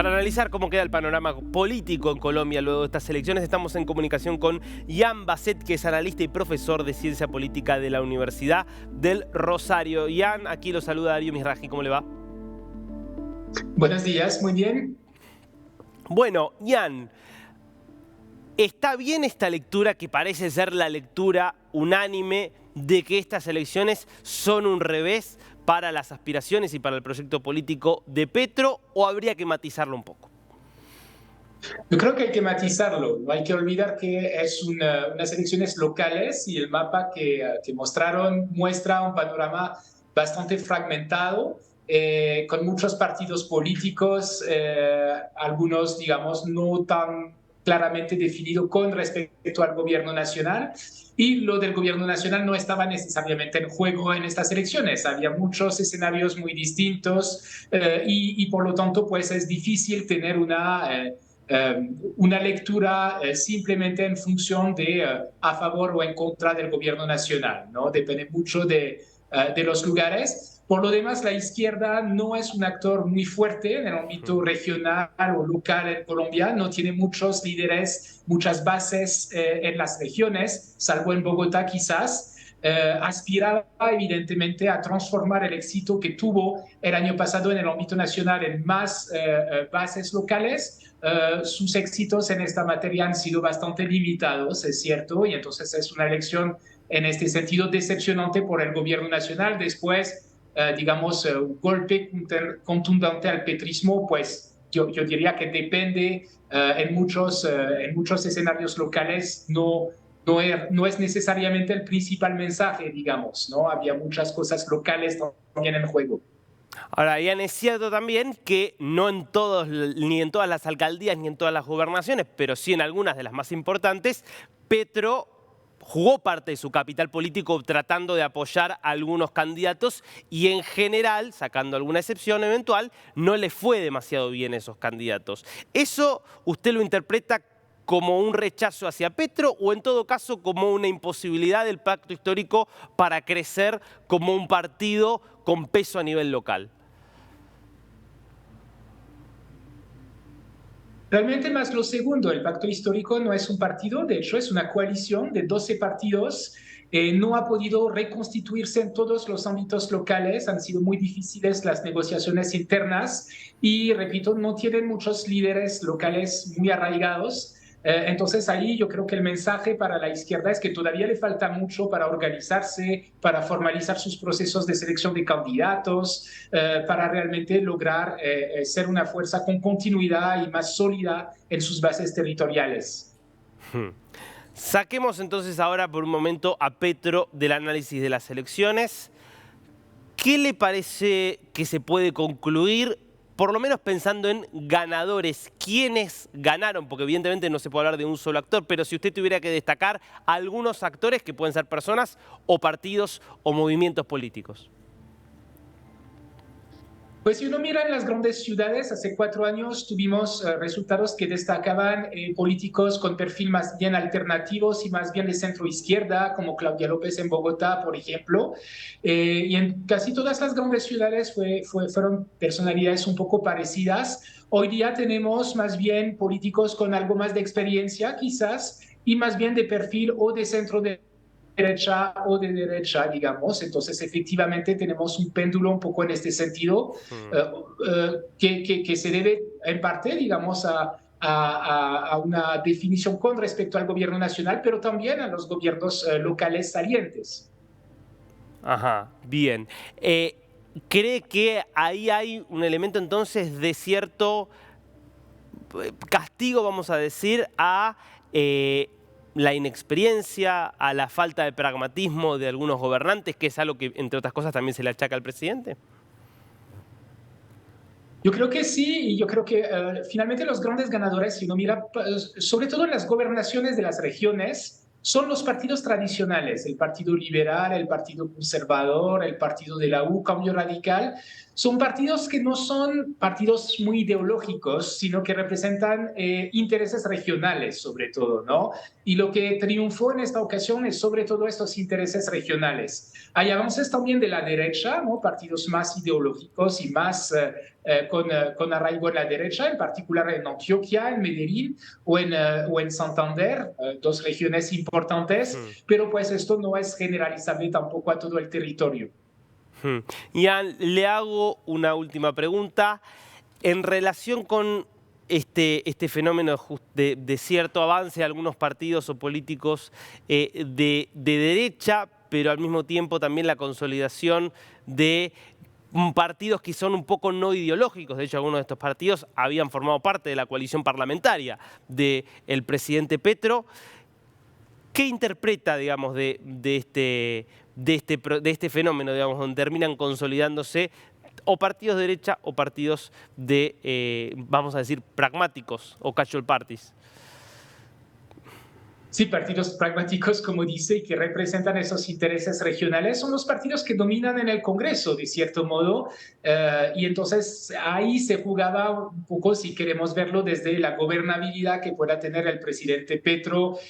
Para analizar cómo queda el panorama político en Colombia luego de estas elecciones, estamos en comunicación con Ian Basset, que es analista y profesor de Ciencia Política de la Universidad del Rosario. Ian, aquí lo saluda Darío Mizrahi, ¿cómo le va? Buenos días, muy bien. Bueno, Ian, ¿está bien esta lectura que parece ser la lectura unánime de que estas elecciones son un revés para las aspiraciones y para el proyecto político de Petro, o habría que matizarlo un poco? Yo creo que hay que matizarlo. No hay que olvidar que es unas elecciones locales y el mapa que mostraron muestra un panorama bastante fragmentado, con muchos partidos políticos, algunos, digamos, no tan claramente definido con respecto al gobierno nacional. Y lo del gobierno nacional no estaba necesariamente en juego en estas elecciones. Había muchos escenarios muy distintos, y por lo tanto, pues es difícil tener una lectura simplemente en función de a favor o en contra del gobierno nacional, ¿no? Depende mucho de los lugares. Por lo demás, la izquierda no es un actor muy fuerte en el ámbito regional o local en Colombia, no tiene muchos líderes, muchas bases en las regiones, salvo en Bogotá quizás. Aspiraba evidentemente a transformar el éxito que tuvo el año pasado en el ámbito nacional en más bases locales. Sus éxitos en esta materia han sido bastante limitados, es cierto, y entonces es una elección en este sentido decepcionante por el gobierno nacional. Después, digamos, un golpe contundente al petrismo, pues yo diría que depende en muchos escenarios locales, no es necesariamente el principal mensaje, digamos, ¿no? Había muchas cosas locales también en juego. Ahora, Ian, es cierto también que no en todos, ni en todas las alcaldías, ni en todas las gobernaciones, pero sí en algunas de las más importantes, Petro jugó parte de su capital político tratando de apoyar a algunos candidatos y en general, sacando alguna excepción eventual, no le fue demasiado bien a esos candidatos. ¿Eso usted lo interpreta como un rechazo hacia Petro o en todo caso como una imposibilidad del pacto histórico para crecer como un partido con peso a nivel local? Realmente más lo segundo, el pacto histórico no es un partido, de hecho es una coalición de 12 partidos. No ha podido reconstituirse en todos los ámbitos locales, han sido muy difíciles las negociaciones internas y, repito, no tienen muchos líderes locales muy arraigados. Entonces ahí yo creo que el mensaje para la izquierda es que todavía le falta mucho para organizarse, para formalizar sus procesos de selección de candidatos, para realmente lograr ser una fuerza con continuidad y más sólida en sus bases territoriales. Saquemos entonces ahora por un momento a Petro del análisis de las elecciones. ¿Qué le parece que se puede concluir, por lo menos pensando en ganadores? ¿Quiénes ganaron? Porque evidentemente no se puede hablar de un solo actor, pero si usted tuviera que destacar algunos actores que pueden ser personas o partidos o movimientos políticos. Pues si uno mira en las grandes ciudades, hace 4 años tuvimos resultados que destacaban políticos con perfil más bien alternativos y más bien de centro izquierda, como Claudia López en Bogotá, por ejemplo. Y en casi todas las grandes ciudades fueron personalidades un poco parecidas. Hoy día tenemos más bien políticos con algo más de experiencia, quizás, y más bien de perfil o de centro derecha o de derecha, digamos. Entonces, efectivamente, tenemos un péndulo un poco en este sentido, que se debe en parte, digamos, a una definición con respecto al gobierno nacional, pero también a los gobiernos locales salientes. Ajá, bien. ¿Cree que ahí hay un elemento entonces de cierto castigo, vamos a decir, a la inexperiencia, a la falta de pragmatismo de algunos gobernantes, que es algo que, entre otras cosas, también se le achaca al presidente? Yo creo que sí, y yo creo que finalmente los grandes ganadores, si uno mira, sobre todo en las gobernaciones de las regiones, son los partidos tradicionales, el Partido Liberal, el Partido Conservador, el Partido de la U, Cambio Radical. Son partidos que no son partidos muy ideológicos, sino que representan intereses regionales, sobre todo, ¿no? Y lo que triunfó en esta ocasión es sobre todo estos intereses regionales. Hay avances también de la derecha, ¿no? Partidos más ideológicos y más con arraigo en la derecha, en particular en Antioquia, en Medellín o en Santander, dos regiones importantes, pero pues esto no es generalizable tampoco a todo el territorio. Ian, le hago una última pregunta. En relación con este fenómeno de cierto avance de algunos partidos o políticos de derecha, pero al mismo tiempo también la consolidación de partidos que son un poco no ideológicos. De hecho, algunos de estos partidos habían formado parte de la coalición parlamentaria del presidente Petro. ¿Qué interpreta, digamos, de este fenómeno, digamos, donde terminan consolidándose o partidos de derecha o partidos de, vamos a decir, pragmáticos o casual parties? Sí, partidos pragmáticos, como dice, que representan esos intereses regionales, son los partidos que dominan en el Congreso, de cierto modo, y entonces ahí se jugaba un poco, si queremos verlo, desde la gobernabilidad que pueda tener el presidente Petro,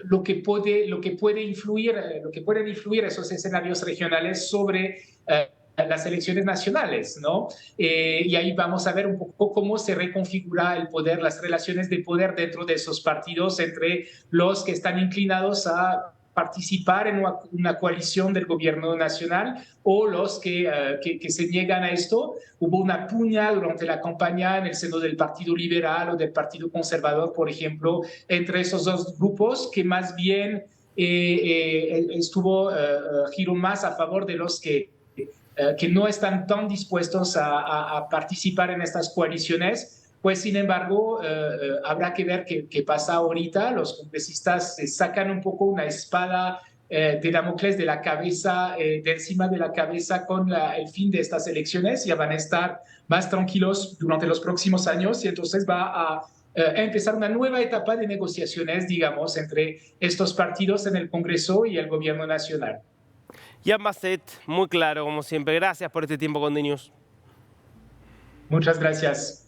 lo que pueden influir esos escenarios regionales sobre las elecciones nacionales, ¿no? Y ahí vamos a ver un poco cómo se reconfigura el poder, las relaciones de poder dentro de esos partidos entre los que están inclinados a participar en una coalición del gobierno nacional o los que se niegan a esto. Hubo una puña durante la campaña en el seno del Partido Liberal o del Partido Conservador, por ejemplo, entre esos dos grupos que más bien giró más a favor de los que no están tan dispuestos a participar en estas coaliciones. Pues, sin embargo, habrá que ver qué pasa ahorita. Los congresistas sacan un poco una espada de Damocles de la cabeza, de encima de la cabeza con el fin de estas elecciones. Ya van a estar más tranquilos durante los próximos años y entonces va a empezar una nueva etapa de negociaciones, digamos, entre estos partidos en el Congreso y el gobierno nacional. Ian Basset, muy claro, como siempre. Gracias por este tiempo con DNews. Muchas gracias.